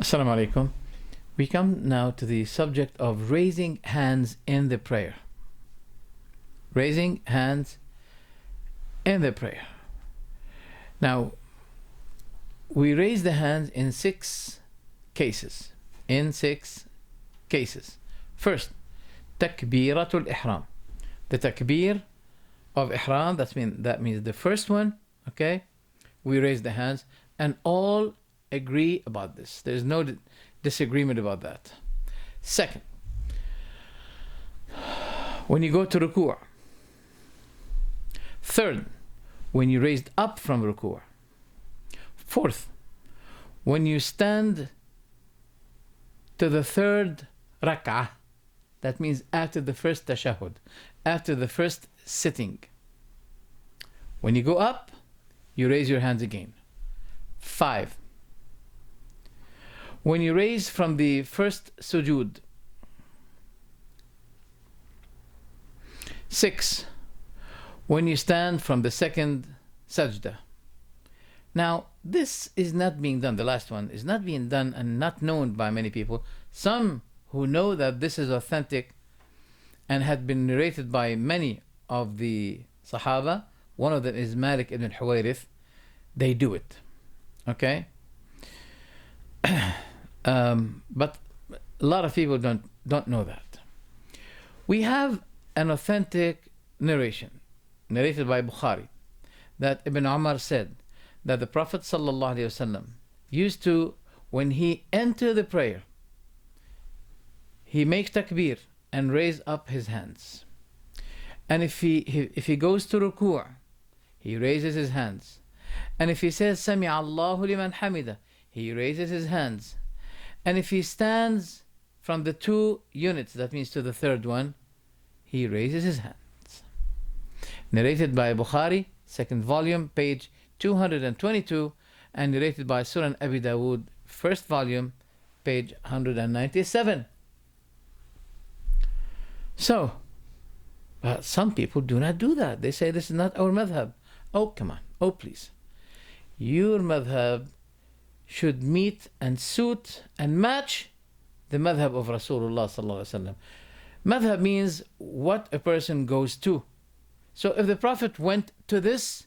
Assalamu alaikum. We come now to the subject of raising hands in the prayer. Raising hands in the prayer. Now, we raise the hands in 6 cases. In 6 cases. First, takbiratul ihram. The takbir of ihram, that means the first one, okay? We raise the hands and all agree about this. There's no disagreement about that. Second, when you go to ruku'. Third, when you raised up from ruku'. Fourth, when you stand to the third rak'ah, that means after the first tashahhud, after the first sitting. When you go up, you raise your hands again. 5, when you raise from the first sujood. 6, when you stand from the second sajda. Now, this is not being done, the last one is not being done and not known by many people. Some who know that this is authentic and had been narrated by many of the Sahaba, one of them is Malik ibn al-Huwayrith, they do it. Okay? But a lot of people don't know that. We have an authentic narration, narrated by Bukhari, that Ibn Umar said that the Prophet ﷺ used to, when he entered the prayer, he makes takbir and raise up his hands. And if he goes to ruku', he raises his hands. And if he says Sami Allahu liman hamida, he raises his hands. And if he stands from the 2 units, that means to the third one, he raises his hands. Narrated by Bukhari, 2nd volume, page 222, and narrated by Sunan Abi Dawood, 1st volume, page 197. So, some people do not do that. They say this is not our madhab. Oh, come on. Oh, please. Your madhab should meet and suit and match the madhab of Rasulullah sallallahu alaihi wasallam. Madhab means what a person goes to. So if the Prophet went to this,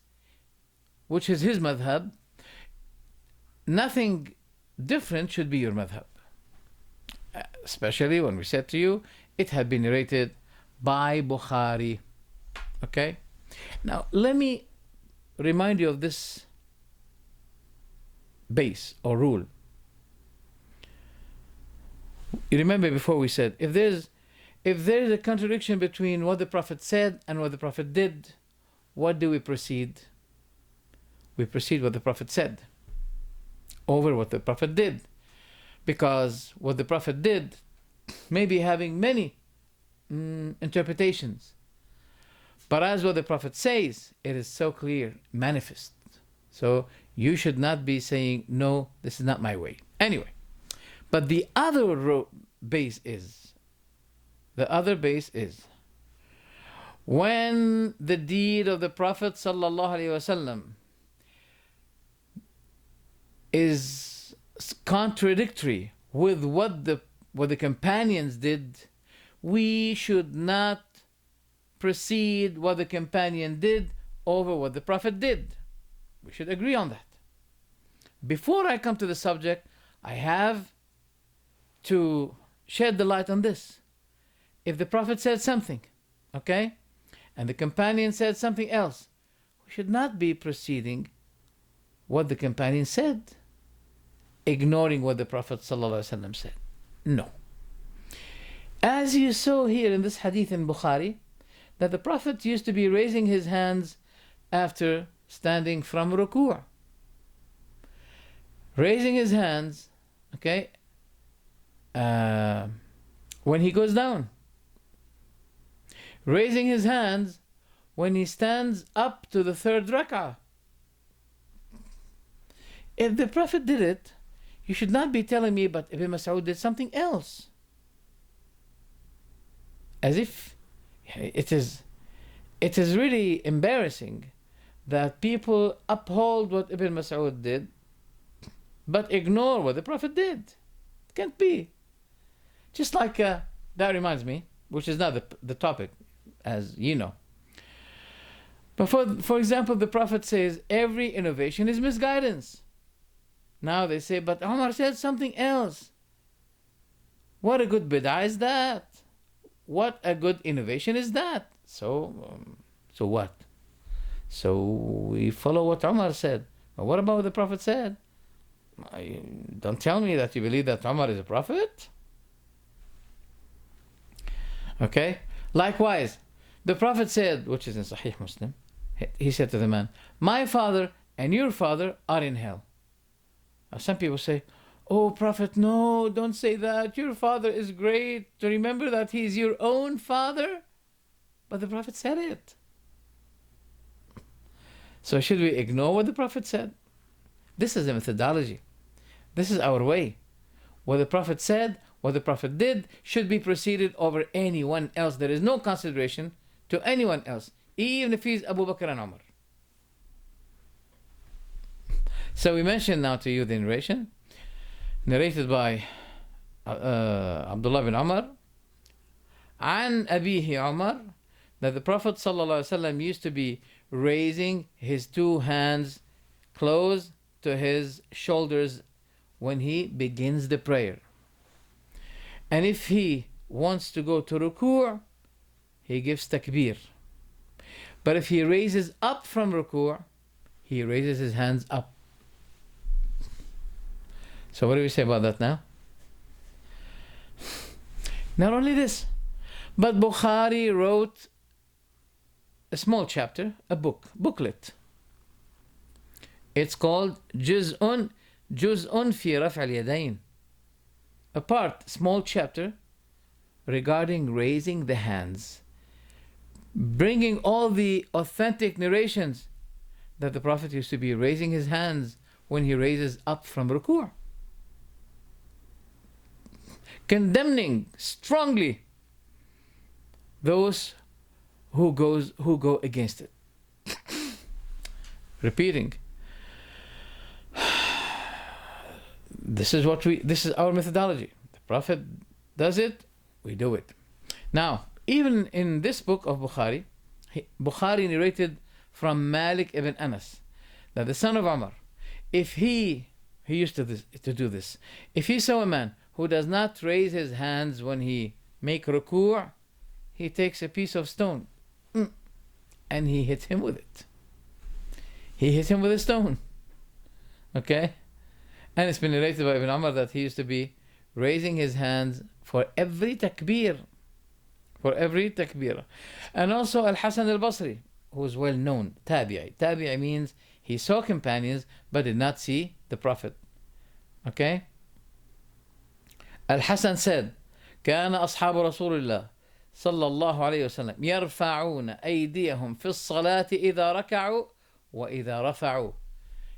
which is his madhab, nothing different should be your madhab. Especially when we said to you, it had been narrated by Bukhari. Okay? Now, let me remind you of this base or rule. You remember before we said, if there's a contradiction between what the Prophet said and what the Prophet did, what do we proceed? We proceed what the Prophet said over what the Prophet did. Because what the Prophet did may be having many interpretations. But as what the Prophet says, it is so clear, manifest. So you should not be saying, no, this is not my way. Anyway, but the other base is, when the deed of the Prophet ﷺ is contradictory with what the companions did, we should not proceed what the companion did over what the Prophet did. We should agree on that. Before I come to the subject, I have to shed the light on this. If the Prophet said something, okay, and the companion said something else, we should not be proceeding what the companion said, ignoring what the Prophet ﷺ said. No. As you saw here in this hadith in Bukhari, that the Prophet used to be raising his hands after standing from ruku'. Raising his hands, okay, when he goes down. Raising his hands when he stands up to the 3rd rak'ah. If the Prophet did it, you should not be telling me, but Ibn Mas'ud did something else. As if it is really embarrassing that people uphold what Ibn Mas'ud did, but ignore what the Prophet did. Can't be. Just like, that reminds me, which is not the topic, as you know. But for example, the Prophet says, every innovation is misguidance. Now they say, but Umar said something else. What a good bid'ah is that? What a good innovation is that? So what? So we follow what Umar said. But what about what the Prophet said? Don't tell me that you believe that Umar is a prophet. Okay? Likewise, the Prophet said, which is in Sahih Muslim, he said to the man, my father and your father are in hell. Now some people say, oh Prophet, no, don't say that. Your father is great. To remember that he is your own father. But the Prophet said it. So should we ignore what the Prophet said? This is the methodology. This is our way. What the Prophet said, what the Prophet did, should be preceded over anyone else. There is no consideration to anyone else, even if he's Abu Bakr and Umar. So we mentioned now to you the narration, narrated by Abdullah bin Umar, an Abihi Umar, that the Prophet ﷺ used to be raising his two hands close to his shoulders when he begins the prayer. And if he wants to go to ruku', he gives takbir. But if he raises up from ruku', he raises his hands up. So what do we say about that now? Not only this, but Bukhari wrote a small chapter, a booklet. It's called Juz'un fi Raf' al-Yadayn. A part, small chapter regarding raising the hands, bringing all the authentic narrations that the Prophet used to be raising his hands when he raises up from ruku', condemning strongly those who go against it. Repeating, this is our methodology. The Prophet does it, we do it. Now, even in this book of Bukhari, Bukhari narrated from Malik ibn Anas, that the son of Umar, if he used to do this, if he saw a man who does not raise his hands when he make ruku', he takes a piece of stone and he hits him with it. He hit him with a stone. Okay? And it's been narrated by Ibn Umar that he used to be raising his hands for every takbir. For every takbir. And also Al-Hasan al-Basri, who is well known, tabi'i. Tabi'i means he saw companions but did not see the Prophet. Okay? Al-Hasan said, كان أصحاب رسول الله صلى الله عليه وسلم يرفعون أيديهم في الصلاة إذا ركعوا وإذا رفعوا.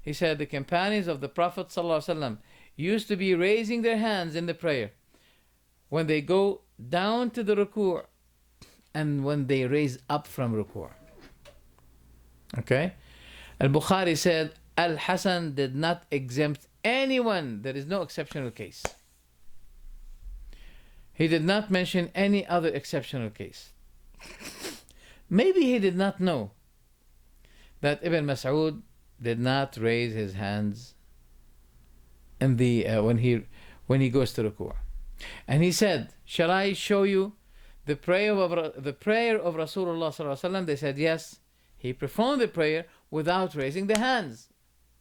He said the companions of the Prophet صلى الله عليه وسلم used to be raising their hands in the prayer when they go down to the ruku' and when they raise up from ruku'. Okay? Al-Bukhari said Al-Hasan did not exempt anyone. There is no exceptional case. He did not mention any other exceptional case. Maybe he did not know that Ibn Mas'ud did not raise his hands in the when he goes to ruku'. And he said, shall I show you the prayer of Rasulullah sallallahu alaihi wasallam? They said yes. He performed the prayer without raising the hands.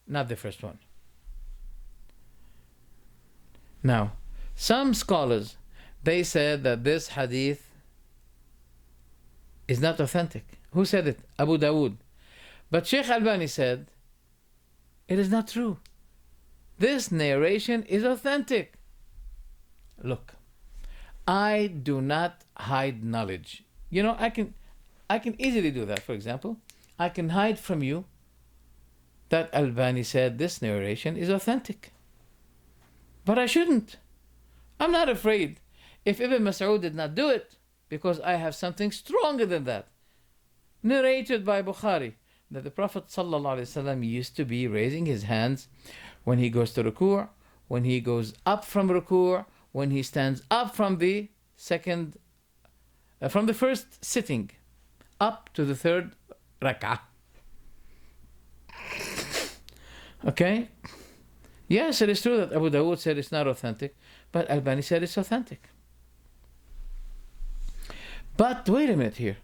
Not the first one. Now, some scholars, they said that this hadith is not authentic. Who said it? Abu Dawood. But Sheikh Albani said, it is not true. This narration is authentic. Look, I do not hide knowledge. You know, I can easily do that. For example, I can hide from you that Albani said this narration is authentic. But I shouldn't. I'm not afraid if Ibn Mas'ud did not do it, because I have something stronger than that. Narrated by Bukhari, that the Prophet ﷺ used to be raising his hands when he goes to ruku', when he goes up from ruku', when he stands up from the from the first sitting up to the third rak'ah. Okay? Yes, it is true that Abu Dawood said it's not authentic, but Albani said it's authentic. But wait a minute here.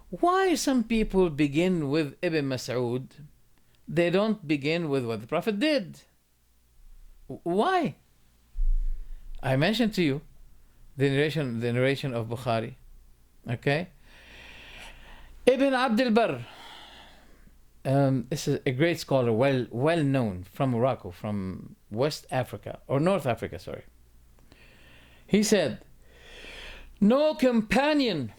Why some people begin with Ibn Mas'ud? They don't begin with what the Prophet did. Why? I mentioned to you the narration of Bukhari. Okay? Ibn Abd al-Barr, this is a great scholar, well known from Morocco, from West Africa, or North Africa, sorry. He said, no companion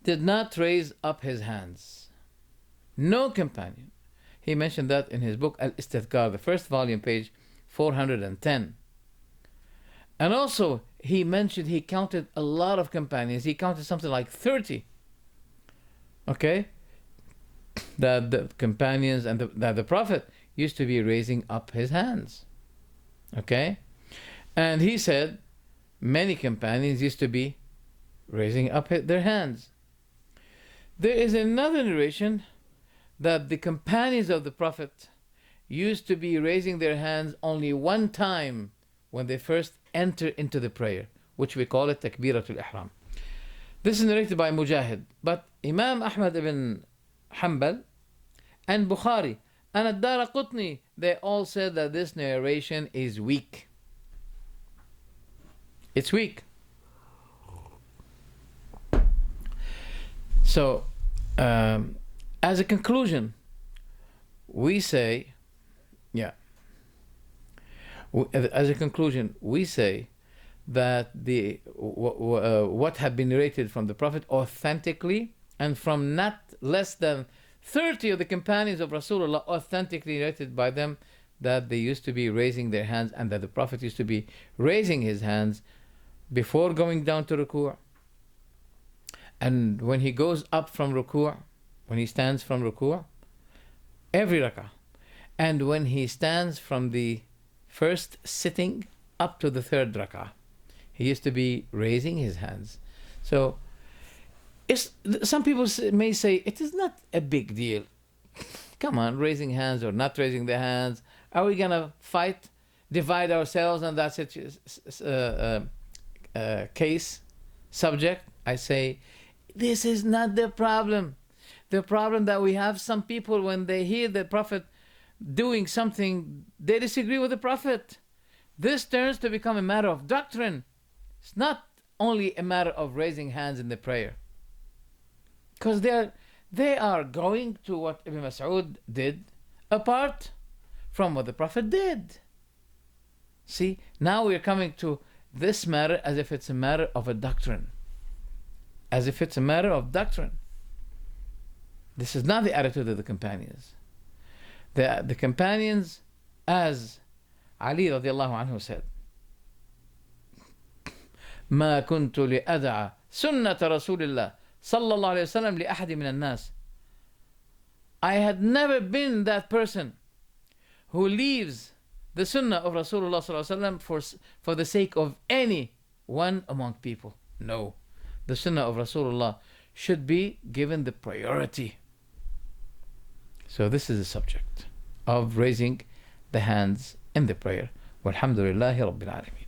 did not raise up his hands. No companion. He mentioned that in his book Al-Istidhkar, the first volume, page 410. And also, he counted a lot of companions. He counted something like 30. Okay? That the companions and that the Prophet used to be raising up his hands. Okay? And he said many companions used to be raising up their hands. There is another narration that the companions of the Prophet used to be raising their hands only one time when they first enter into the prayer, which we call it Takbiratul Ihram. This is narrated by Mujahid, but Imam Ahmad ibn Hanbal and Bukhari and Ad-Daraqutni, they all said that this narration is weak. It's weak. So, as a conclusion, we say, that what had been narrated from the Prophet authentically, and from not less than 30 of the companions of Rasulullah authentically narrated by them, that they used to be raising their hands, and that the Prophet used to be raising his hands before going down to ruku', and when he goes up from ruku', when he stands from ruku', every rak'ah, and when he stands from the first sitting up to the third rak'ah, he used to be raising his hands. So, some people may say it is not a big deal. Come on, raising hands or not raising the hands. Are we gonna fight, divide ourselves on that case, subject? I say, this is not the problem. The problem that we have, some people, when they hear the Prophet doing something, they disagree with the Prophet. This turns to become a matter of doctrine. It's not only a matter of raising hands in the prayer. Because they are going to what Ibn Mas'ud did, apart from what the Prophet did. See, now we're coming to this matter as if it's a matter of a doctrine. As if it's a matter of doctrine. This is not the attitude of the companions. The companions, as Ali radiallahu anhu said, ما كنت لأدع سنة رسول الله صلى الله عليه وسلم لأحد من الناس. I had never been that person who leaves the sunnah of Rasulullah صلى الله عليه وسلم for the sake of any one among people. No. The sunnah of Rasulullah should be given the priority. So this is the subject of raising the hands in the prayer. Walhamdulillahi Rabbil Alameen.